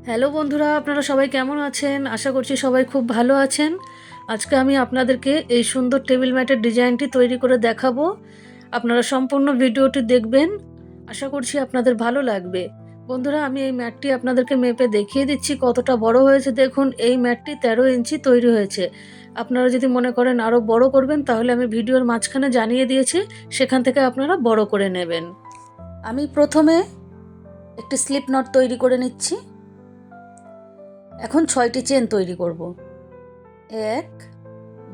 Hello বন্ধুরা, আপনারা সবাই কেমন আছেন? আশা করছি সবাই খুব ভালো আছেন। আজকে আমি আপনাদেরকে এই সুন্দর টেবিল ম্যাটের ডিজাইনটি তৈরি করে দেখাবো। আপনারা সম্পূর্ণ ভিডিওটি দেখবেন। আশা করছি আপনাদের ভালো লাগবে। বন্ধুরা, আমি এই ম্যাটটি আপনাদেরকে মেপে দেখিয়ে দিচ্ছি কতটা বড় হয়েছে। দেখুন, এই ম্যাটটি 13 ইঞ্চি তৈরি হয়েছে। আপনারা যদি মনে করেন আরও বড় করবেন, তাহলে আমি ভিডিওর মাঝখানে জানিয়ে দিয়েছি, সেখান থেকে আপনারা বড় করে নেবেন। আমি প্রথমে একটি স্লিপ নট তৈরি করে নিচ্ছি। এখন 6টি চেন তৈরি করব। 1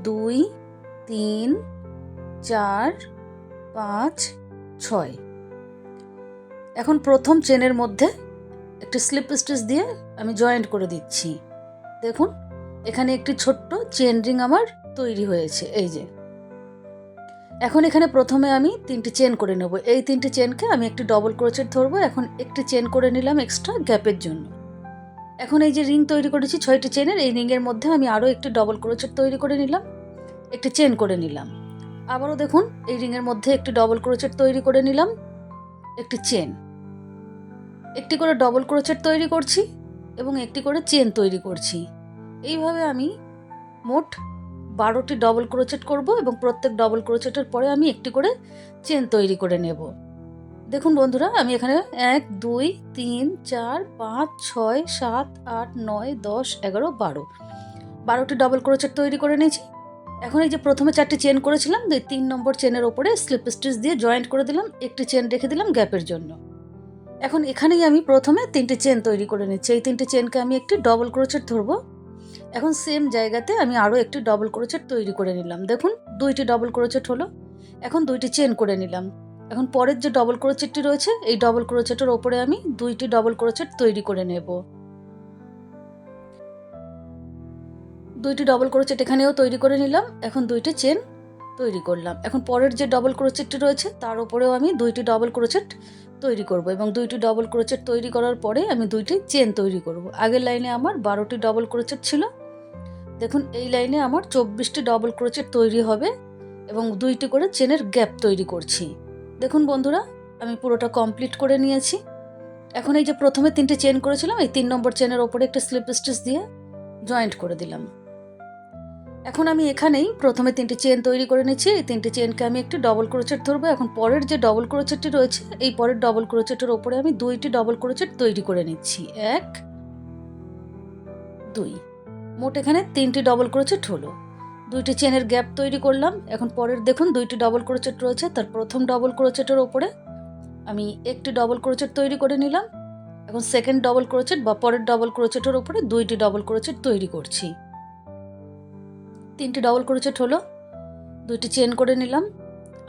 2 3 4 5 6। এখন প্রথম চেনের মধ্যে একটি স্লিপ স্টিচ দিয়ে আমি জয়েন্ট করে দিচ্ছি। দেখুন, এখানে একটি ছোট্ট চেন রিং আমার তৈরি হয়েছে। এই যে, এখন এখানে প্রথমে আমি 3টি চেন করে নেব। এই 3টি চেনকে আমি একটি ডবল ক্রোচেট ধরবো। এখন একটি চেন করে নিলাম এক্সট্রা গ্যাপের জন্য। এখন এই যে রিং তৈরি করেছি 6টি চেনের, এই রিংয়ের মধ্যে আমি আরও একটি ডবল ক্রোচেট তৈরি করে নিলাম, একটি চেন করে নিলাম। আবারও দেখুন, এই রিংয়ের মধ্যে একটি ডবল ক্রোচেট তৈরি করে নিলাম, একটি চেন, একটি করে ডবল ক্রোচেট তৈরি করছি এবং একটি করে চেন তৈরি করছি। এইভাবে আমি মোট 12টি ডবল ক্রোচেট করব এবং প্রত্যেক ডবল ক্রোচেটের পরে আমি একটি করে চেন তৈরি করে নেব। দেখুন বন্ধুরা, আমি এখানে 1 2 3 4 5 6 7 8 9 10 11 12টি ডবল ক্রোচেট তৈরি করে নিয়েছি। এখন এই যে প্রথমে 4টি চেন করেছিলাম, 3 নম্বর চেনের ওপরে স্লিপ স্টিচ দিয়ে জয়েন্ট করে দিলাম, একটি চেন রেখে দিলাম গ্যাপের জন্য। এখন এখানেই আমি প্রথমে 3টি চেন তৈরি করে নিচ্ছি। এই 3টি চেনকে আমি একটি ডবল ক্রোচেট ধরবো। এখন সেম জায়গাতে আমি আরও একটি ডবল ক্রোচেট তৈরি করে নিলাম। দেখুন, 2টি ডবল ক্রোচেট হলো। এখন 2টি চেন করে নিলাম। এখন পরের যে ডবল ক্রোচেটটি রয়েছে, এই ডবল ক্রোচেটের ওপরে আমি 2টি ডবল ক্রোচেট তৈরি করে নেব। 2টি ডবল ক্রোচেট এখানেও তৈরি করে নিলাম। এখন 2টি চেন তৈরি করলাম। এখন পরের যে ডবল ক্রোচেটটি রয়েছে, তার উপরেও আমি 2টি ডবল ক্রোচেট তৈরি করব এবং 2টি ডবল ক্রোচেট তৈরি করার পরে আমি 2টি চেন তৈরি করব। আগের লাইনে আমার 12টি ডবল ক্রোচেট ছিল। দেখুন, এই লাইনে আমার 24টি ডবল ক্রোচেট তৈরি হবে এবং 2টি করে চেনের গ্যাপ তৈরি করছি। দেখুন বন্ধুরা, আমি পুরোটা কমপ্লিট করে নিয়েছি। এখন এই যে প্রথমে 3টি চেন করেছিলাম, এই 3 নম্বর চেনের ওপরে একটা স্লিপ স্টিচ দিয়ে জয়েন্ট করে দিলাম। এখন আমি এখানেই প্রথমে 3টি চেন তৈরি করে নিচ্ছি। এই 3টি চেনকে আমি একটি ডবল ক্রোচেট ধরবো। এখন পরের যে ডবল ক্রোচেটটি রয়েছে, এই পরের ডবল ক্রোচেটের ওপরে আমি 2টি ডবল ক্রোচেট তৈরি করে নিচ্ছি। 1 2। মোট এখানে 3টি ডবল ক্রোচেট হলো। 2টি চেনের গ্যাপ তৈরি করলাম। এখন পরের দেখুন 2টি ডবল ক্রোচেট রয়েছে, তার প্রথম ডবল ক্রোচেটের ওপরে আমি একটি ডবল ক্রোচেট তৈরি করে নিলাম। এখন সেকেন্ড ডবল ক্রোচেট বা পরের ডবল ক্রোচেটের ওপরে 2টি ডবল ক্রোচেট তৈরি করছি। 3টি ডবল ক্রোচেট হলো। 2টি চেন করে নিলাম।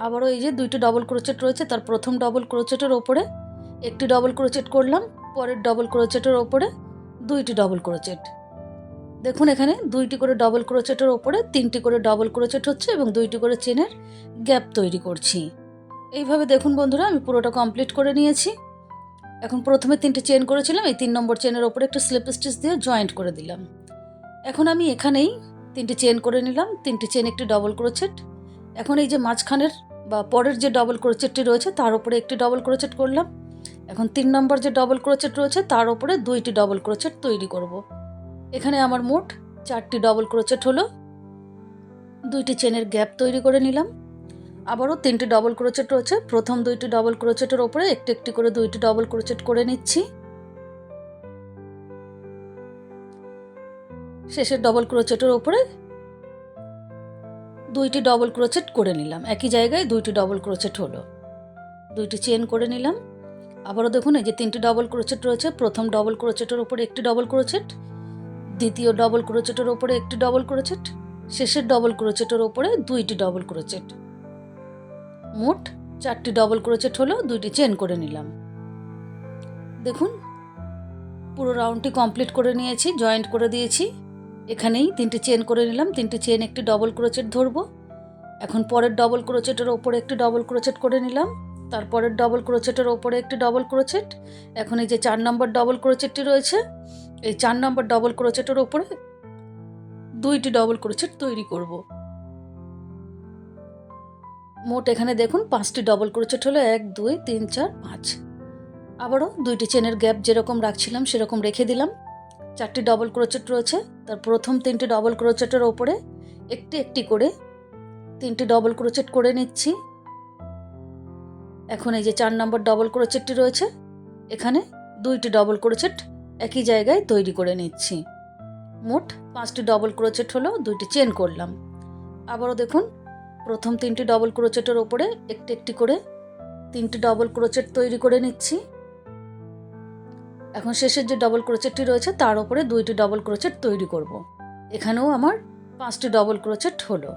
আবারও এই যে 2টি ডবল ক্রোচেট রয়েছে, তার প্রথম ডবল ক্রোচেটের ওপরে একটি ডবল ক্রোচেট করলাম, পরের ডবল ক্রোচেটের ওপরে 2টি ডবল ক্রোচেট। দেখুন, এখানে 2টি করে ডবল ক্রোচেটের ওপরে 3টি করে ডবল ক্রোচেট হচ্ছে এবং 2টি করে চেনের গ্যাপ তৈরি করছি। এইভাবে দেখুন বন্ধুরা, আমি পুরোটা কমপ্লিট করে নিয়েছি। এখন প্রথমে 3টি চেন করেছিলাম, এই 3 নম্বর চেনের ওপরে একটা স্লিপ স্টিচ দিয়ে জয়েন্ট করে দিলাম। এখন আমি এখানেই 3টি চেন করে নিলাম, 3টি চেন একটি ডবল ক্রোচেট। এখন এই যে মাঝখানের বা পরের যে ডবল ক্রোচেটটি রয়েছে, তার উপরে একটি ডবল ক্রোচেট করলাম। এখন 3 নম্বর যে ডবল ক্রোচেট রয়েছে, তার উপরে 2টি ডবল ক্রোচেট তৈরি করব। এখানে আমার মোট 4টি ডবল ক্রোচেট হলো। 2টি চেনের গ্যাপ তৈরি করে নিলাম। আবারও 3টি ডবল ক্রোচেট রয়েছে, প্রথম 2টি ডবল ক্রোচেটের ওপরে একটি একটি করে 2টি ডবল ক্রোচেট করে নিচ্ছি। শেষের ডবল ক্রোচেটের ওপরে 2টি ডবল ক্রোচেট করে নিলাম। একই জায়গায় 2টি ডবল ক্রোচেট হলো। 2টি চেন করে নিলাম। আবারও দেখুন, এই যে 3টি ডবল ক্রোচেট রয়েছে, প্রথম ডবল ক্রোচেটের ওপরে একটি ডবল ক্রোচেট, দ্বিতীয় ডবল ক্রোচেটের ওপরে একটি ডবল ক্রোচেট, শেষের ডবল ক্রোচেটের ওপরে 2টি ডবল ক্রোচেট। মোট 4টি ডবল ক্রোচেট হলো। 2টি চেন করে নিলাম। দেখুন, পুরো রাউন্ডটি কমপ্লিট করে নিয়েছি, জয়েন্ট করে দিয়েছি। এখানেই 3টি চেন করে নিলাম, 3টি চেন একটি ডবল ক্রোচেট ধরবো। এখন পরের ডবল ক্রোচেটের ওপরে একটি ডবল ক্রোচেট করে নিলাম, তারপরের ডবল ক্রোচেটের ওপরে একটি ডবল ক্রোচেট। এখন এই যে 4 নম্বর ডবল ক্রোচেটটি রয়েছে, এই 4 নম্বর ডবল ক্রোচেটের ওপরে 2টি ডবল ক্রোচেট তৈরি করব। মোট এখানে দেখুন 5টি ডবল ক্রোচেট হলো। 1 2 3 4 5। আবারও 2টি চেনের গ্যাপ যেরকম রাখছিলাম সেরকম রেখে দিলাম। 4টি ডবল ক্রোচেট রয়েছে, তার প্রথম 3টি ডবল ক্রোচেটের ওপরে একটি একটি করে 3টি ডবল ক্রোচেট করে নিচ্ছি। এখন এই যে 4 নম্বর ডবল ক্রোচেটটি রয়েছে, এখানে 2টি ডবল ক্রোচেট একই জায়গায় তৈরি করে নিচ্ছি। মোট 5টি ডবল ক্রোচেট হলো, 2টি চেন করলাম। আবারও দেখুন, প্রথম 3টি ডবল ক্রোচেটের ওপরে একটি একটি করে 3টি ডবল ক্রোচেট তৈরি করে নিচ্ছি। এখন শেষের যে ডবল ক্রোচেটটি রয়েছে তার উপরে 2টি ডবল ক্রোচেট তৈরি করব। এখানেও আমার 5টি ডবল ক্রোচেট হলো।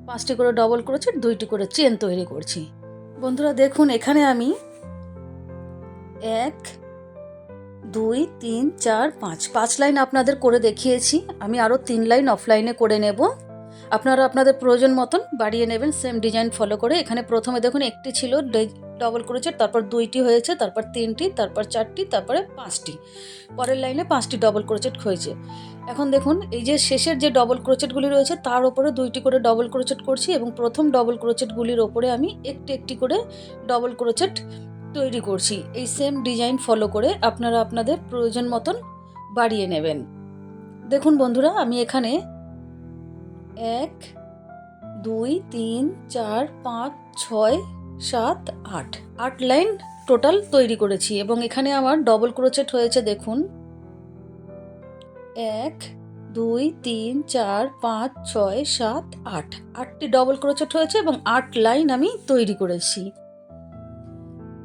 5টি করে ডবল ক্রোচেট, 2টি করে চেন তৈরি করছি। বন্ধুরা দেখুন, এখানে আমি 1 2 3 4 5 লাইন আপনাদের করে দেখিয়েছি। আমি আরও 3 লাইন অফলাইনে করে নেব। আপনারা আপনাদের প্রয়োজন মতন বাড়িয়ে নেবেন সেম ডিজাইন ফলো করে। এখানে প্রথমে দেখুন একটি ছিল ডবল ক্রোচেট, তারপর 2টি হয়েছে, তারপর 3টি, তারপর 4টি, তারপরে 5টি। পরের লাইনে 5টি ডবল ক্রোচেট হয়েছে। এখন দেখুন, এই যে শেষের যে ডবল ক্রোচেটগুলি রয়েছে তার উপরে 2টি করে ডবল ক্রোচেট করছি এবং প্রথম ডবল ক্রোচেটগুলির ওপরে আমি একটি একটি করে ডবল ক্রোচেট তৈরি করছি। এই সেম ডিজাইন ফলো করে আপনারা আপনাদের প্রয়োজন মতন বাড়িয়ে নেবেন। দেখুন বন্ধুরা, আমি এখানে 1 2 3 4 5 6 7 8 লাইন টোটাল তৈরি করেছি এবং এখানে আমার ডবল ক্রোচেট হয়েছে দেখুন 1 2 3 4 5 6 7 8টি ডবল ক্রোচেট হয়েছে এবং 8 লাইন আমি তৈরি করেছি।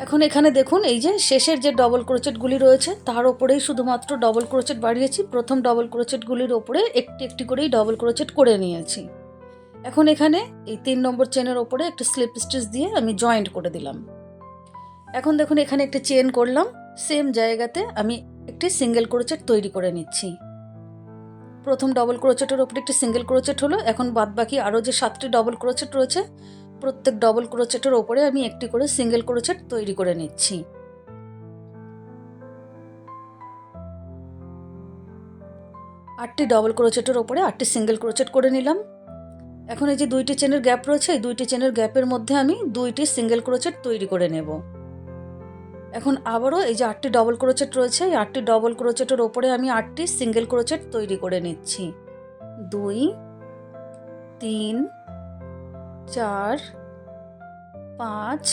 এখন এখানে দেখুন, এই যে শেষের যে ডবল ক্রোচেটগুলি রয়েছে তার ওপরেই শুধুমাত্র ডবল ক্রোচেট বাড়িয়েছি। প্রথম ডবল ক্রোচেটগুলির ওপরে একটি একটি করেই ডবল ক্রোচেট করে নিয়েছি। এখন এখানে এই 3 নম্বর চেনের ওপরে একটা স্লিপ স্টিচ দিয়ে আমি জয়েন্ট করে দিলাম। এখন দেখুন, এখানে একটি চেন করলাম, সেম জায়গাতে আমি একটি সিঙ্গেল ক্রোচেট তৈরি করে নিচ্ছি। প্রথম ডবল ক্রোচেটের ওপরে একটি সিঙ্গেল ক্রোচেট হলো। এখন বাদবাকি আরও যে 7টি ডবল ক্রোচেট রয়েছে, প্রত্যেক ডবল ক্রোচেটের ওপরে আমি একটি করে সিঙ্গেল ক্রোচেট তৈরি করে নিচ্ছি। আটটি ডবল ক্রোচেটের ওপরে 8টি সিঙ্গেল ক্রোচেট করে নিলাম। এখন এই যে 2টি চেনের গ্যাপ রয়েছে, এই 2টি চেনের গ্যাপের মধ্যে আমি 2টি সিঙ্গেল ক্রোচেট তৈরি করে নেব। এখন আবারও এই যে 8টি ডবল ক্রোচেট রয়েছে, এই 8টি ডবল ক্রোচেটের ওপরে আমি 8টি সিঙ্গেল ক্রোচেট তৈরি করে নিচ্ছি। 2 3 4 5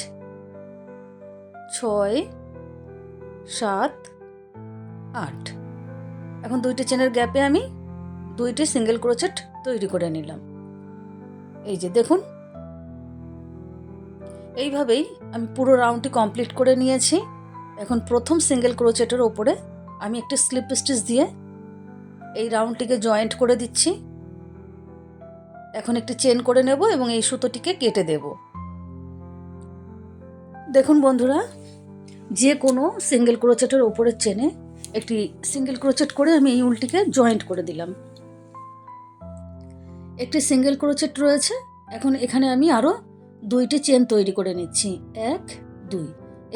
6 7 8। এখন 2টি চেনের গ্যাপে আমি 2টি সিঙ্গেল ক্রোচেট তৈরি করে নিলাম। এই যে দেখুন, এইভাবেই আমি পুরো রাউন্ডটি কমপ্লিট করে নিয়েছি। এখন প্রথম সিঙ্গেল ক্রোচেটের ওপরে আমি একটি স্লিপ স্টিচ দিয়ে এই রাউন্ডটিকে জয়েন্ট করে দিচ্ছি। এখন একটি চেন করে নেব এবং এই সুতোটিকে কেটে দেব। দেখুন বন্ধুরা, যে কোনো সিঙ্গেল ক্রোচেটের ওপরের চেনে একটি সিঙ্গেল ক্রোচেট করে আমি এই উলটিকে জয়েন্ট করে দিলাম। একটি সিঙ্গেল ক্রোচেট রয়েছে। এখন এখানে আমি আরও 2টি চেন তৈরি করে নিচ্ছি। 1 2,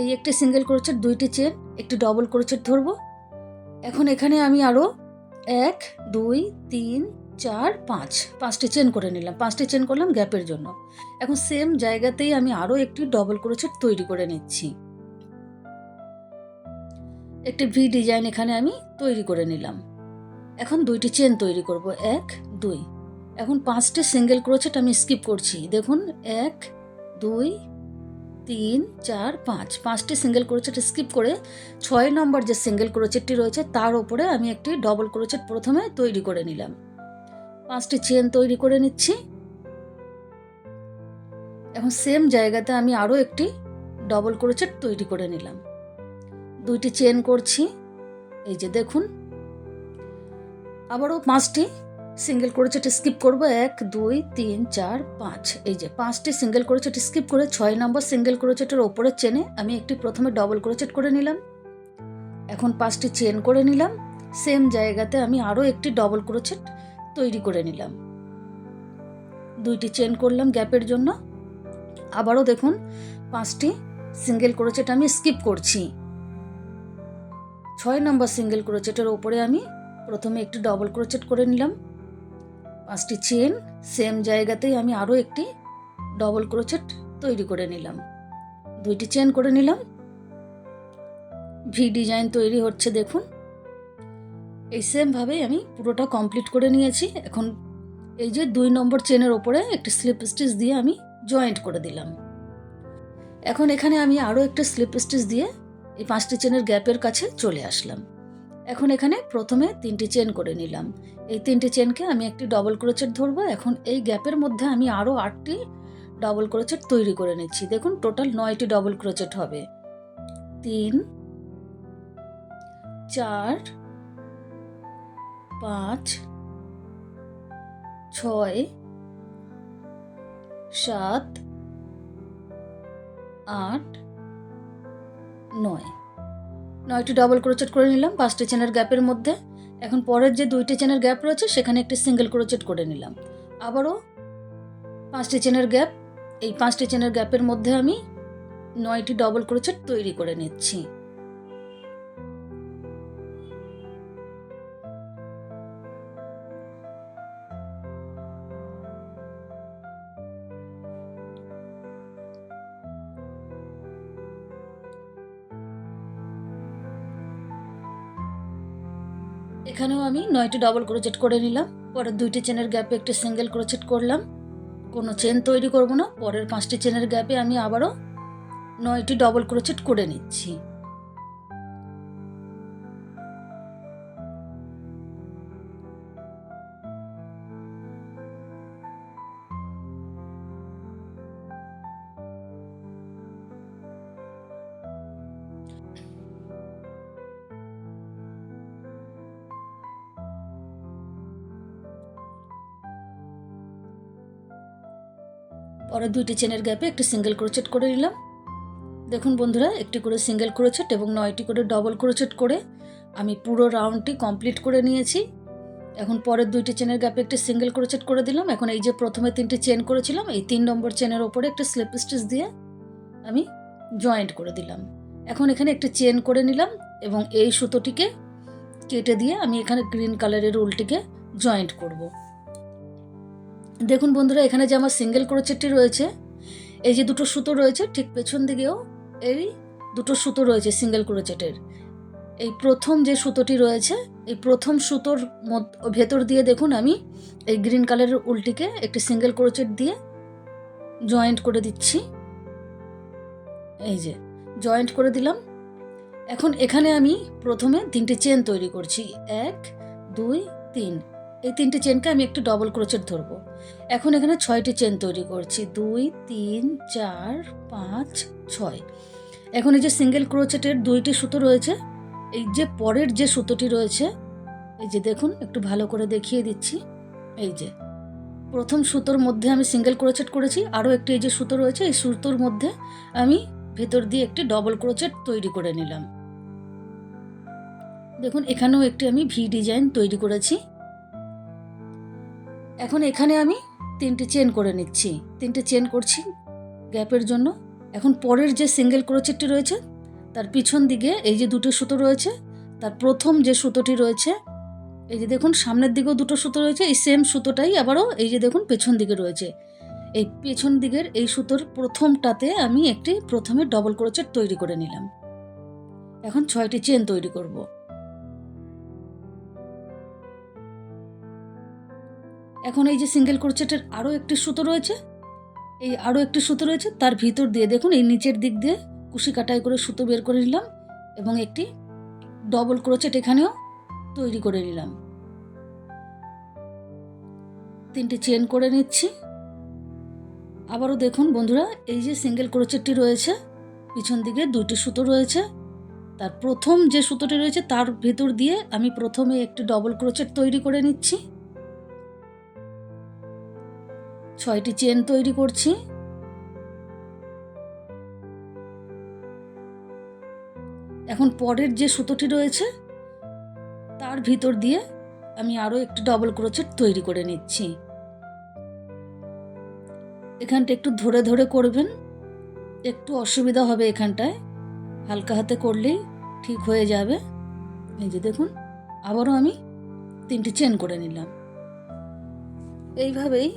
এই একটি সিঙ্গেল ক্রোচেট, 2টি চেন, একটি ডবল ক্রোচেট ধরব। এখন এখানে আমি আরও 1 2 3 4 5টি চেন করে নিলাম। 5টি চেন করলাম গ্যাপের জন্য। এখন সেম জায়গাতেই আমি আরও একটি ডবল ক্রোচেট তৈরি করে নিচ্ছি। একটি ভি ডিজাইন এখানে আমি তৈরি করে নিলাম। এখন 2টি চেন তৈরি করব, 1 2। এখন 5টি সিঙ্গেল ক্রোচেট আমি স্কিপ করছি। দেখুন 1 2 3 4 5টি সিঙ্গেল ক্রোচেট স্কিপ করে 6 নম্বর যে সিঙ্গেল ক্রোচেটটি রয়েছে তার উপরে আমি একটি ডবল ক্রোচেট প্রথমে তৈরি করে নিলাম। 5টি চেন তৈরি করে নিচ্ছি। এখন সেম জায়গাতে আমি আরও একটি ডবল ক্রোচেট তৈরি করে নিলাম। 2টি চেন করছি। এই যে দেখুন, আবারও 5টি সিঙ্গেল ক্রোচেট স্কিপ করব, 1 2 3 4 5। এই যে 5টি সিঙ্গেল ক্রোচেট স্কিপ করে 6 নম্বর সিঙ্গেল ক্রোচেটের ওপরের চেনে আমি একটি প্রথমে ডবল ক্রোচেট করে নিলাম। এখন 5টি চেন করে নিলাম। সেম জায়গাতে আমি আরও একটি ডবল ক্রোচেট তৈরি করে নিলাম। 2টি চেন করলাম গ্যাপের জন্য। আবারও দেখুন, 5টি সিঙ্গেল ক্রোচেট আমি স্কিপ করছি। 6 নম্বর সিঙ্গেল ক্রোচেটের ওপরে আমি প্রথমে একটি ডবল ক্রোচেট করে নিলাম। 5টি চেন, সেম জায়গাতেই আমি আরও একটি ডবল ক্রোচেট তৈরি করে নিলাম। 2টি চেন করে নিলাম। ভি ডিজাইন তৈরি হচ্ছে দেখুন। এই সেমভাবেই আমি পুরোটা কমপ্লিট করে নিয়েছি। এখন এই যে 2 নম্বর চেনের ওপরে একটি স্লিপ স্টিচ দিয়ে আমি জয়েন্ট করে দিলাম। এখন এখানে আমি আরও একটা স্লিপ স্টিচ দিয়ে এই 5টি চেনের গ্যাপের কাছে চলে আসলাম। এখন এখানে প্রথমে 3টি চেন করে নিলাম। এই 3টি চেনকে আমি একটি ডবল ক্রোচেট ধরবো। এখন এই গ্যাপের মধ্যে আমি আরও 8টি ডবল ক্রোচেট তৈরি করে নিচ্ছি। দেখুন টোটাল 9টি ডবল ক্রোচেট হবে। 3, 4, 5, 6, 7, 8, 9। 9টি ডবল ক্রোচেট করে নিলাম 5টি চেনের গ্যাপের মধ্যে। এখন পরের যে 2টি চেনের গ্যাপ রয়েছে সেখানে একটি সিঙ্গেল ক্রোচেট করে নিলাম। আবারও 5টি চেনের গ্যাপ, এই 5টি চেনের গ্যাপের মধ্যে আমি 9টি ডবল ক্রোচেট তৈরি করে নিচ্ছি। এখানেও আমি 9টি ডবল ক্রোচেট করে নিলাম। পরের 2টি চেনের গ্যাপে একটি সিঙ্গেল ক্রোচেট করলাম। কোনো চেন তৈরি করব না। পরের 5টি চেনের গ্যাপে আমি আবারও 9টি ডবল ক্রোচেট করে নিচ্ছি। পরের 2টি চেনের গ্যাপে একটি সিঙ্গেল ক্রোচেট করে নিলাম। দেখুন বন্ধুরা, একটি করে সিঙ্গেল ক্রোচেট এবং 9টি করে ডবল ক্রোচেট করে আমি পুরো রাউন্ডটি কমপ্লিট করে নিয়েছি। এখন পরের 2টি চেনের গ্যাপে একটি সিঙ্গেল ক্রোচেট করে দিলাম। এখন এই যে প্রথমে 3টি চেন করেছিলাম, এই 3 নম্বর চেনের ওপরে একটা স্লিপ স্টিচ দিয়ে আমি জয়েন্ট করে দিলাম। এখন এখানে একটি চেন করে নিলাম এবং এই সুতোটিকে কেটে দিয়ে আমি এখানে গ্রিন কালারের উলটিকে জয়েন্ট করব। দেখুন বন্ধুরা, এখানে যে আমার সিঙ্গেল ক্রোচেটটি রয়েছে, এই যে দুটো সুতো রয়েছে ঠিক পেছন দিকেও এই দুটো সুতো রয়েছে সিঙ্গেল ক্রোচেটের। এই প্রথম যে সুতোটি রয়েছে, এই প্রথম সুতোর ভেতর দিয়ে দেখুন আমি এই গ্রিন কালারের উলটিকে একটি সিঙ্গেল ক্রোচেট দিয়ে জয়েন্ট করে দিচ্ছি। এই যে জয়েন্ট করে দিলাম। এখন এখানে আমি প্রথমে 3টি চেন তৈরি করছি। 1, 2, 3। এই 3টি চেনকে আমি একটু ডবল ক্রোচেট ধরবো। এখন এখানে 6টি চেন তৈরি করছি। 2, 3, 4, 5, 6। এখন এই যে সিঙ্গেল ক্রোচেটের 2টি সুতো রয়েছে, এই যে পরের যে সুতোটি রয়েছে, এই যে দেখুন একটু ভালো করে দেখিয়ে দিচ্ছি। এই যে প্রথম সুতোর মধ্যে আমি সিঙ্গেল ক্রোচেট করেছি, আরও একটি এই যে সুতো রয়েছে, এই সুতোর মধ্যে আমি ভেতর দিয়ে একটি ডবল ক্রোচেট তৈরি করে নিলাম। দেখুন এখানেও একটি আমি ভি ডিজাইন তৈরি করেছি। এখন এখানে আমি 3টি চেন করে নিচ্ছি। 3টে চেন করছি গ্যাপের জন্য। এখন পরের যে সিঙ্গেল ক্রোচেটটি রয়েছে তার পিছন দিকে এই যে দুটো সুতো রয়েছে, তার প্রথম যে সুতোটি রয়েছে, এই যে দেখুন সামনের দিকেও দুটো সুতো রয়েছে, এই সেম সুতোটাই আবারও এই যে দেখুন পেছন দিকে রয়েছে। এই পেছন দিকের এই সুতোর প্রথমটাতে আমি একটি প্রথমে ডবল ক্রোচেট তৈরি করে নিলাম। এখন 6টি চেন তৈরি করব। এখন এই যে সিঙ্গেল ক্রোচেটের আরও একটি সুতো রয়েছে, এই আরও একটি সুতো রয়েছে, তার ভিতর দিয়ে দেখুন এই নিচের দিক দিয়ে কুশি কাটাই করে সুতো বের করে নিলাম এবং একটি ডবল ক্রোচেট এখানেও তৈরি করে নিলাম। 3টি চেন করে নিচ্ছি। আবারও দেখুন বন্ধুরা, এই যে সিঙ্গেল ক্রোচেটটি রয়েছে, পিছন দিকে 2টি সুতো রয়েছে, তার প্রথম যে সুতোটি রয়েছে তার ভিতর দিয়ে আমি প্রথমে একটি ডবল ক্রোচেট তৈরি করে নিচ্ছি। 6টি চেন তৈরি করছি। এখন পরের যে সুতোটি রয়েছে তার ভিতর দিয়ে আমি আরও একটি ডবল ক্রোচেট তৈরি করে নিচ্ছি। এখানটা একটু ধরে ধরে করবেন, একটু অসুবিধা হবে এখানটায়, হালকা হাতে করলেই ঠিক হয়ে যাবে। এই যে দেখুন আবারও আমি 3টি চেন করে নিলাম। এইভাবেই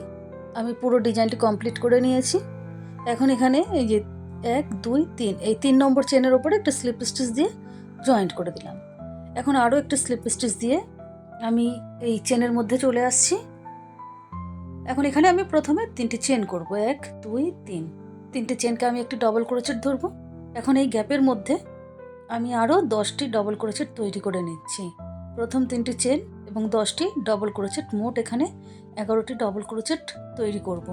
আমি পুরো ডিজাইনটি কমপ্লিট করে নিয়েছি। এখন এখানে এই যে 1, 2, 3 এই 3 নম্বর চেনের ওপরে একটা স্লিপ স্টিচ দিয়ে জয়েন্ট করে দিলাম। এখন আরও একটা স্লিপ স্টিচ দিয়ে আমি এই চেনের মধ্যে চলে আসছি। এখন এখানে আমি প্রথমে 3টি চেন করব, 1 2 3। 3টে চেনকে আমি একটি ডবল ক্রোচেট ধরবো। এখন এই গ্যাপের মধ্যে আমি আরও 10টি ডবল ক্রোচেট তৈরি করে নিচ্ছি। প্রথম 3টি চেন এবং 10টি ডবল ক্রোচেট, মোট এখানে 11টি ডবল ক্রোচেট তৈরি করব।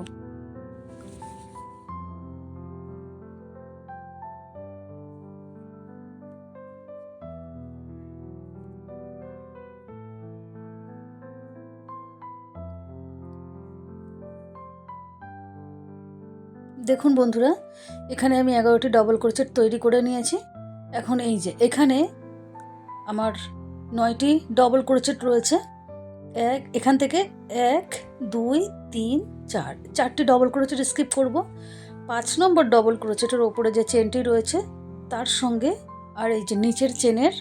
দেখুন বন্ধুরা, এখানে আমি 11টি ডবল ক্রোচেট তৈরি করে নিয়েছি। এখন এই যে এখানে আমার 9টি ডবল ক্রোচেট রয়েছে। এখান থেকে 1 2 3 4, 4টি ডবল ক্রোচেট স্কিপ করব। 5 নম্বর ডবল ক্রোচেটের ওপরে যে চেনটি রয়েছে তার সঙ্গে আর এই যে নিচের চেনের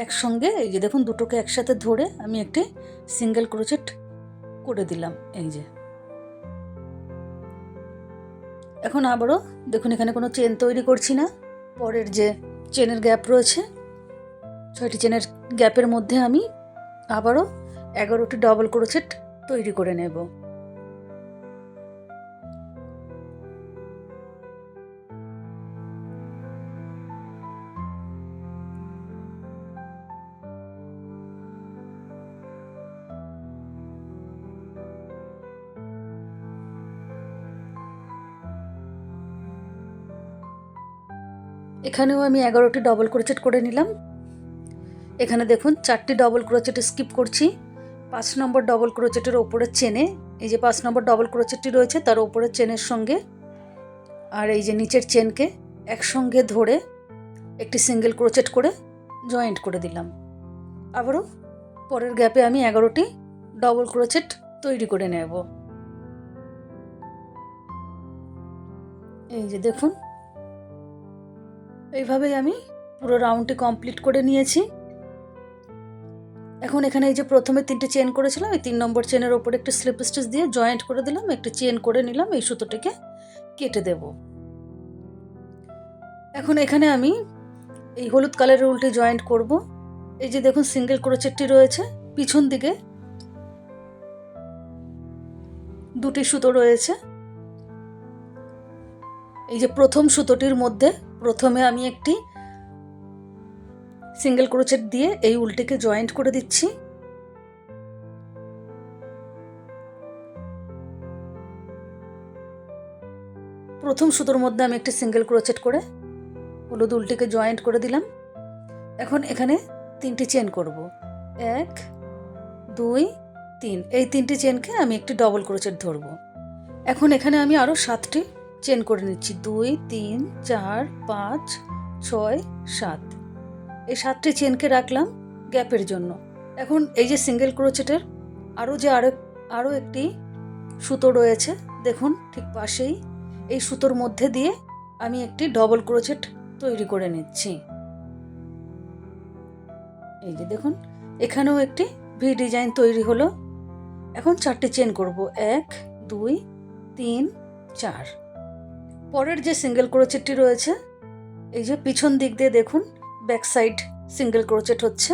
একসঙ্গে এই যে দেখুন দুটোকে একসাথে ধরে আমি একটি সিঙ্গেল ক্রোচেট করে দিলাম। এই যে এখন আবারও দেখুন এখানে কোনো চেন তৈরি করছি না। পরের যে চেনের গ্যাপ রয়েছে 6টি চেনের গ্যাপের মধ্যে আমি আবারও 11টি ডবল ক্রোচেট তৈরি করে নেব। এখানেও আমি 11টি ডবল ক্রোচেট করে নিলাম। এখানে দেখুন 4টি ডবল ক্রোচেট স্কিপ করছি। 5 নম্বর ডবল ক্রোচেটের ওপরের চেনে এই যে 5 নম্বর ডবল ক্রোচেটটি রয়েছে তার ওপরের চেনের সঙ্গে আর এই যে নিচের চেনকে একসঙ্গে ধরে একটি সিঙ্গেল ক্রোচেট করে জয়েন্ট করে দিলাম। আবারও পরের গ্যাপে আমি 11টি ডবল ক্রোচেট তৈরি করে নেব। এই যে দেখুন এইভাবেই আমি পুরো রাউন্ডটি কমপ্লিট করে নিয়েছি। এখন এখানে এই যে প্রথমে 3টে চেন করেছিলাম, এই 3 নম্বর চেনের ওপরে একটি স্লিপ স্টিচ দিয়ে জয়েন্ট করে দিলাম, একটি চেন করে নিলাম, এই সুতোটিকে কেটে দেব। এখন এখানে আমি এই হলুদ কালারের উল্টে জয়েন্ট করব। এই যে দেখুন সিঙ্গেল ক্রোচেটটি রয়েছে, পিছন দিকে 2টি সুতো রয়েছে। এই যে প্রথম সুতোটির মধ্যে প্রথমে আমি একটি সিঙ্গেল ক্রোচেট দিয়ে এই উল্টেকে জয়েন্ট করে দিচ্ছি। প্রথম সুতোর মধ্যে আমি একটি সিঙ্গেল ক্রোচেট করে হলুদ উল্টেকে জয়েন্ট করে দিলাম। এখন এখানে 3টি চেন করব, 1 2 3। এই 3টি চেনকে আমি একটি ডবল ক্রোচেট ধরব। এখন এখানে আমি আরও 7টি চেন করে নিচ্ছি, 2 3 4 5 6 7। এই 7টি চেনকে রাখলাম গ্যাপের জন্য। এখন এই যে সিঙ্গেল ক্রোচেটের আরও একটি সুতো রয়েছে, দেখুন ঠিক পাশেই, এই সুতোর মধ্যে দিয়ে আমি একটি ডবল ক্রোচেট তৈরি করে নিচ্ছি। এই যে দেখুন এখানেও একটি ভি ডিজাইন তৈরি হলো। এখন 4টি চেন করব, 1 2 3 4। পরের যে সিঙ্গেল ক্রোচেটটি রয়েছে এই যে পিছন দিক দিয়ে দেখুন ব্যাক সাইড সিঙ্গেল ক্রোচেট হচ্ছে।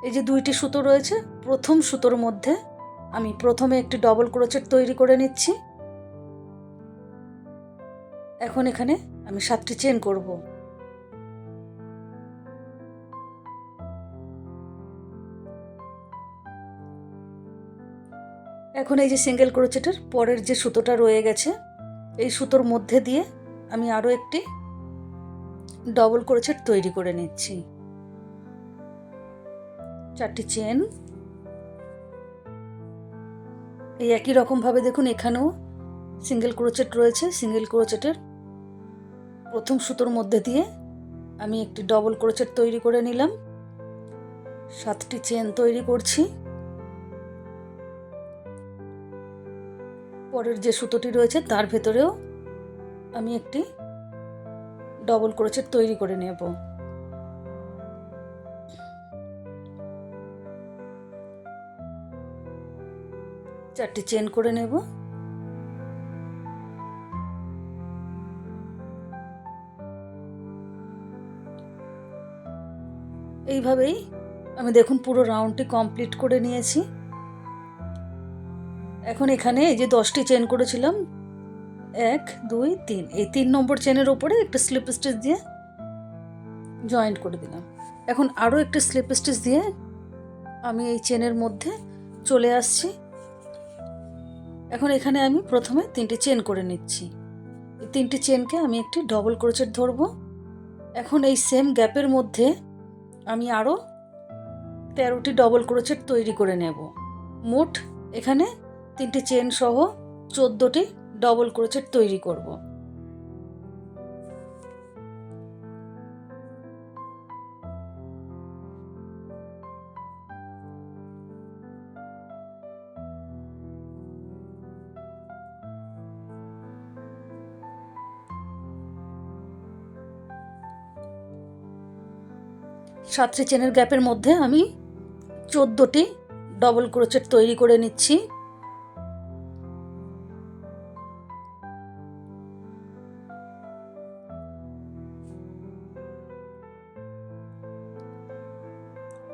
এই যে 2টি সুতো রয়েছে, প্রথম সুতোর মধ্যে আমি প্রথমে একটি ডবল ক্রোচেট তৈরি করে নিচ্ছি। এখন এখানে আমি 7টি চেন করব। এখন এই যে সিঙ্গেল ক্রোচেটের পরের যে সুতোটা রয়ে গেছে এই সুতোর মধ্যে দিয়ে আমি আরও একটি ডবল ক্রোচেট তৈরি করে নিচ্ছি। 4টি চেন। এই একই রকমভাবে দেখুন এখানেও সিঙ্গেল ক্রোচেট রয়েছে, সিঙ্গেল ক্রোচেটের প্রথম সুতোর মধ্যে দিয়ে আমি একটি ডবল ক্রোচেট তৈরি করে নিলাম। 7টি চেন তৈরি করছি। পরের যে সুতোটি রয়েছে তার ভেতরেও আমি একটি ডবল ক্রোচেট তৈরি করে নেব। 4টি চেন করে নেব। এইভাবেই আমি দেখুন পুরো রাউন্ডটি কমপ্লিট করে নিয়েছি। এখন এখানে এই যে 10টি চেন করেছিলাম 1 2 3, এই 3 নম্বর চেনের ওপরে একটা স্লিপ স্টিচ দিয়ে জয়েন্ট করে দিলাম। এখন আরও একটা স্লিপ স্টিচ দিয়ে আমি এই চেনের মধ্যে চলে আসছি। এখন এখানে আমি প্রথমে 3টি চেন করে নিচ্ছি। এই 3টি চেনকে আমি একটি ডবল ক্রোচেট ধরবো। এখন এই সেম গ্যাপের মধ্যে আমি আরও 13টি ডবল ক্রোচেট তৈরি করে নেব। মোট এখানে 3টি চেন সহ 14টি ডবল ক্রোচেট তৈরি করব। সাতটি চেনের গ্যাপের মধ্যে আমি 14টি ডবল ক্রোচেট তৈরি করে নিচ্ছি।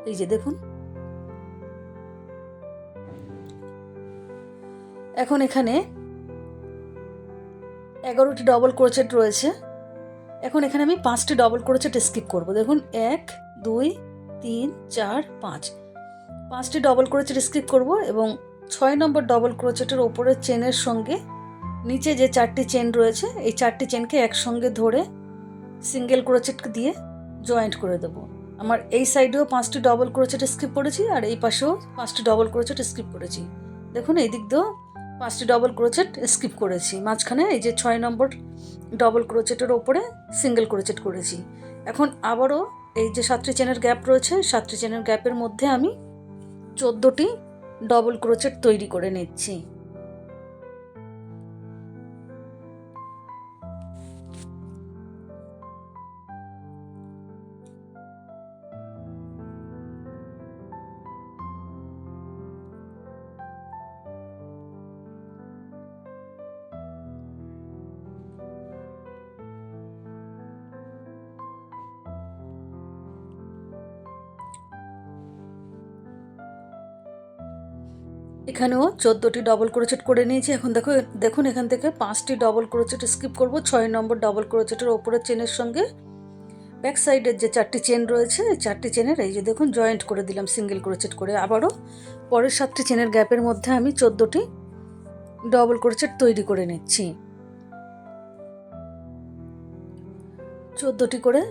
এই যে দেখুন, এখন এখানে 11টি ডবল ক্রোচেট রয়েছে। এখন এখানে আমি 5টি ডবল ক্রোচেট স্কিপ করব। দেখুন 1 2 3 4 5, 5টি ডবল ক্রোচেট স্কিপ করব এবং 6 নম্বর ডবল ক্রোচেটের ওপরের চেনের সঙ্গে নিচে যে 4টি চেন রয়েছে এই 4টি চেনকে একসঙ্গে ধরে সিঙ্গেল ক্রোচেট দিয়ে জয়েন্ট করে দেব। আমার এই সাইডেও 5টি ডবল ক্রোচেট স্কিপ করেছি আর এই পাশেও 5টি ডবল ক্রোচেট স্কিপ করেছি। দেখুন এই দিক দিয়েও 5টি ডবল ক্রোচেট স্কিপ করেছি। মাঝখানে এই যে 6 নম্বর ডবল ক্রোচেটের ওপরে সিঙ্গেল ক্রোচেট করেছি। এখন আবারও এই যে 7টি চেনের গ্যাপ রয়েছে 7টি চেনের গ্যাপের মধ্যে আমি 14টি ডবল ক্রোচেট তৈরি করে নিচ্ছি। এখানেও 14টি ডবল ক্রোচেট করে নিয়েছি। এখন দেখুন এখান থেকে 5টি ডবল ক্রোচেট স্কিপ করব। 6 নম্বর ডবল ক্রোচেটের ওপরের চেনের সঙ্গে ব্যাক সাইডের যে 4টি চেন রয়েছে এই 4টি চেনের এই যে দেখুন জয়েন্ট করে দিলাম সিঙ্গেল ক্রোচেট করে। আবারও পরের 7টি চেনের গ্যাপের মধ্যে আমি 14টি ডবল ক্রোচেট তৈরি করে নিচ্ছি। 14টি করে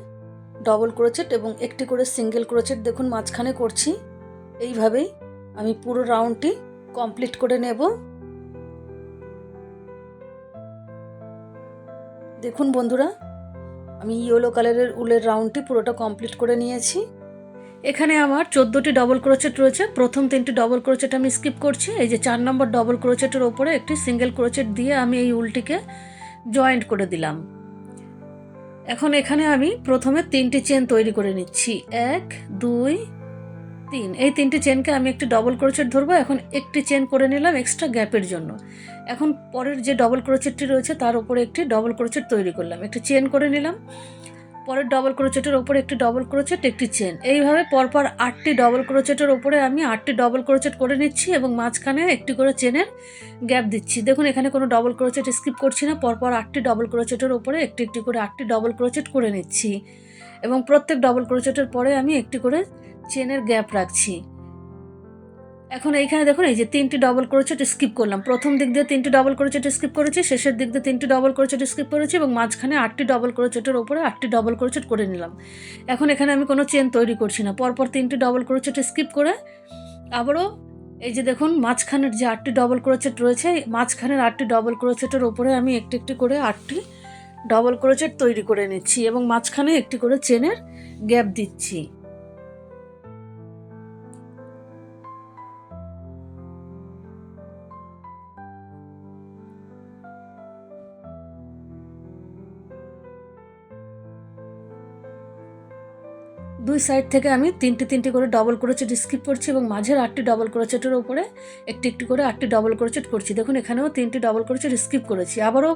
ডবল ক্রোচেট এবং একটি করে সিঙ্গেল ক্রোচেট দেখুন মাঝখানে করছি। এইভাবেই আমি পুরো রাউন্ডটি কমপ্লিট করে নেব। দেখুন বন্ধুরা, আমি ইয়েলো কালারের উলের রাউন্ডটি পুরোটা কমপ্লিট করে নিয়েছি। এখানে আমার 14টি ডবল ক্রোচেট রয়েছে। প্রথম 3টি ডবল ক্রোচেট আমি স্কিপ করছি। এই যে 4 নম্বর ডবল ক্রোচেটের ওপরে একটি সিঙ্গেল ক্রোচেট দিয়ে আমি এই উলটিকে জয়েন্ট করে দিলাম। এখন এখানে আমি প্রথমে 3টি চেন তৈরি করে নিচ্ছি। 1 2 3, এই 3টি চেনকে আমি একটি ডবল ক্রোচেট ধরবো। এখন একটি চেন করে নিলাম এক্সট্রা গ্যাপের জন্য। এখন পরের যে ডবল ক্রোচেটটি রয়েছে তার উপরে একটি ডবল ক্রোচেট তৈরি করলাম, একটি চেন করে নিলাম। পরের ডবল ক্রোচেটের ওপরে একটি ডবল ক্রোচেট, একটি চেন, এইভাবে পরপর 8টি ডবল ক্রোচেটের ওপরে আমি 8টি ডবল ক্রোচেট করে নিচ্ছি এবং মাঝখানে একটি করে চেনের গ্যাপ দিচ্ছি। দেখুন এখানে কোনো ডবল ক্রোচেট স্কিপ করছি না, পরপর 8টি ডবল ক্রোচেটের ওপরে একটি একটি করে 8টি ডবল ক্রোচেট করে নিচ্ছি এবং প্রত্যেক ডবল ক্রোচেটের পরে আমি একটি করে চেনের গ্যাপ রাখছি। এখন এইখানে দেখুন এই যে 3টি ডবল ক্রোচেট স্কিপ করলাম। প্রথম দিক দিয়ে 3টি ডবল ক্রোচেট স্কিপ করেছি, শেষের দিক দিয়ে 3টি ডবল ক্রোচেট স্কিপ করেছি এবং মাঝখানে 8টি ডবল ক্রোচেটের ওপরে 8টি ডবল ক্রোচেট করে নিলাম। এখন এখানে আমি কোনো চেন তৈরি করছি না, পরপর 3টি ডবল ক্রোচেট স্কিপ করে আবারও এই যে দেখুন মাঝখানের যে 8টি ডবল ক্রোচেট রয়েছে মাঝখানের 8টি ডবল ক্রোচেটের ওপরে আমি একটি একটি করে 8টি ডবল ক্রোচেট তৈরি করে নিচ্ছি এবং মাঝখানে একটি করে চেনের গ্যাপ দিচ্ছি। দুই সাইড থেকে আমি তিনটি করে ডবল ক্রোচেট স্কিপ করছি এবং মাঝের 8টি ডবল ক্রোচেটের উপরে একটি করে 8টি ডবল ক্রোচেট করছি। দেখুন এখানেও 3টি ডবল ক্রোচেট স্কিপ করেছি। আবারও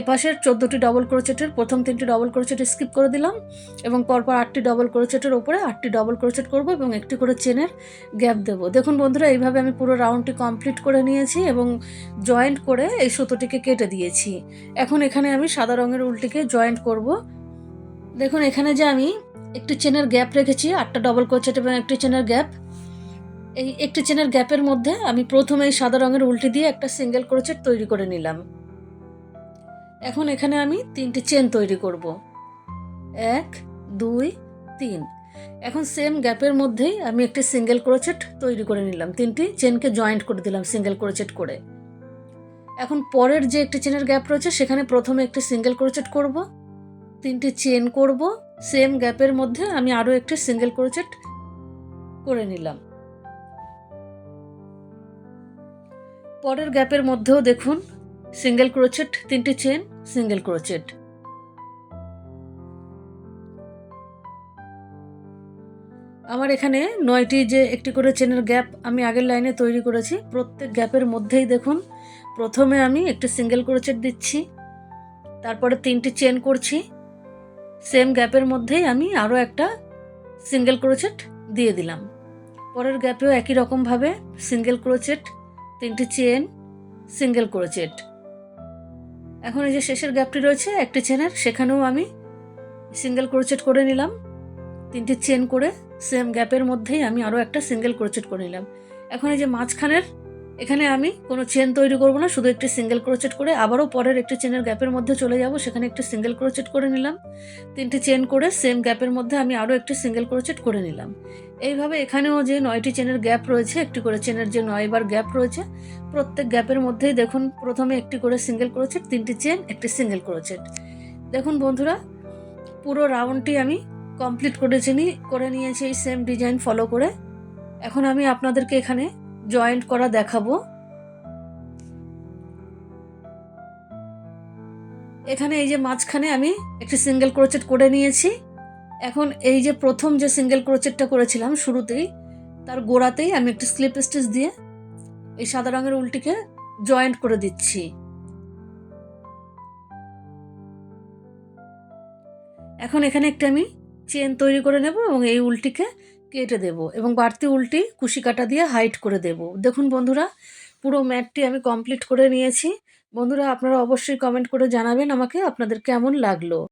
এপাশের 14টি ডবল ক্রোচেটের প্রথম 3টি ডবল ক্রোচেট স্কিপ করে দিলাম এবং পরপর 8টি ডবল ক্রোচেটের উপরে 8টি ডবল ক্রোচেট করব এবং একটি করে চেনের গ্যাপ দেব। দেখুন বন্ধুরা, এইভাবে আমি পুরো রাউন্ডটি কমপ্লিট করে নিয়েছি এবং জয়েন্ট করে এই সুতোটিকে কেটে দিয়েছি। এখন এখানে আমি সাদা রঙের উলটিকে জয়েন্ট করব। দেখুন এখানে যে আমি একটি চেনের গ্যাপ রেখেছি, 8টা ডবল ক্রোচেট এবং একটি চেনের গ্যাপ, এই একটি চেনের গ্যাপের মধ্যে আমি প্রথমে এই সাদা রঙের উল্টি দিয়ে একটা সিঙ্গেল ক্রোচেট তৈরি করে নিলাম। এখন এখানে আমি 3টি চেন তৈরি করব, 1 2 3। এখন সেম গ্যাপের মধ্যেই আমি একটি সিঙ্গেল ক্রোচেট তৈরি করে নিলাম, 3টি চেনকে জয়েন্ট করে দিলাম সিঙ্গেল ক্রোচেট করে। এখন পরের যে একটি চেনের গ্যাপ রয়েছে সেখানে প্রথমে একটি সিঙ্গেল ক্রোচেট করব, 3টি চেন করব, সেম গ্যাপের মধ্যে আমি আরও একটি সিঙ্গেল ক্রোচেট করে নিলাম। পরের গ্যাপের মধ্যেও দেখুন সিঙ্গেল ক্রোচেট, 3টি চেন, সিঙ্গেল ক্রোচেট। আমার এখানে 9টি যে একটি করে চেনের গ্যাপ আমি আগের লাইনে তৈরি করেছি, প্রত্যেক গ্যাপের মধ্যেই দেখুন প্রথমে আমি একটি সিঙ্গেল ক্রোচেট দিচ্ছি, তারপরে 3টি চেন করছি, সেম গ্যাপের মধ্যেই আমি আরও একটা সিঙ্গেল ক্রোচেট দিয়ে দিলাম। পরের গ্যাপেও একই রকমভাবে সিঙ্গেল ক্রোচেট, 3টি চেন, সিঙ্গেল ক্রোচেট। এখন এই যে শেষের গ্যাপটি রয়েছে একটি চেনের, সেখানেও আমি সিঙ্গেল ক্রোচেট করে নিলাম, 3টি চেন করে সেম গ্যাপের মধ্যেই আমি আরও একটা সিঙ্গেল ক্রোচেট করে নিলাম। এখন এই যে মাঝখানের এখানে আমি কোনো চেন তৈরি করব না, শুধু একটি সিঙ্গেল ক্রোচেট করে আবারও পরের একটি চেনের গ্যাপের মধ্যে চলে যাব, সেখানে একটি সিঙ্গেল ক্রোচেট করে নিলাম, 3টি চেন করে সেম গ্যাপের মধ্যে আমি আরও একটি সিঙ্গেল ক্রোচেট করে নিলাম। এইভাবে এখানেও যে 9টি চেনের গ্যাপ রয়েছে, একটি করে চেনের যে 9বার গ্যাপ রয়েছে, প্রত্যেক গ্যাপের মধ্যেই দেখুন প্রথমে একটি করে সিঙ্গেল ক্রোচেট, 3টি চেন, একটি সিঙ্গেল ক্রোচেট। দেখুন বন্ধুরা, পুরো রাউন্ডটি আমি কমপ্লিট করে নিয়েছি এই সেম ডিজাইন ফলো করে। এখন আমি আপনাদেরকে এখানে জয়েন্ট করা দেখাবো। এখানে এই যে মাঝখানে আমি একটি সিঙ্গেল ক্রোচেট করে নিয়েছি। এখন এই যে প্রথম যে সিঙ্গেল ক্রোচেটটা করেছিলাম শুরুতেই, তার গোড়াতেই আমি একটি স্লিপ স্টিচ দিয়ে এই সাদা রঙের উলটিকে জয়েন্ট করে দিচ্ছি। এখন এখানে একটি আমি চেন তৈরি করে নেব এবং এই উলটিকে কেটে দেব এবং বাড়তি উলটি কুশি কাটা দিয়ে হাইট করে দেব। দেখুন বন্ধুরা, পুরো ম্যাটটি আমি কমপ্লিট করে নিয়েছি। বন্ধুরা, আপনারা অবশ্যই কমেন্ট করে জানাবেন আমাকে আপনাদের কেমন লাগলো।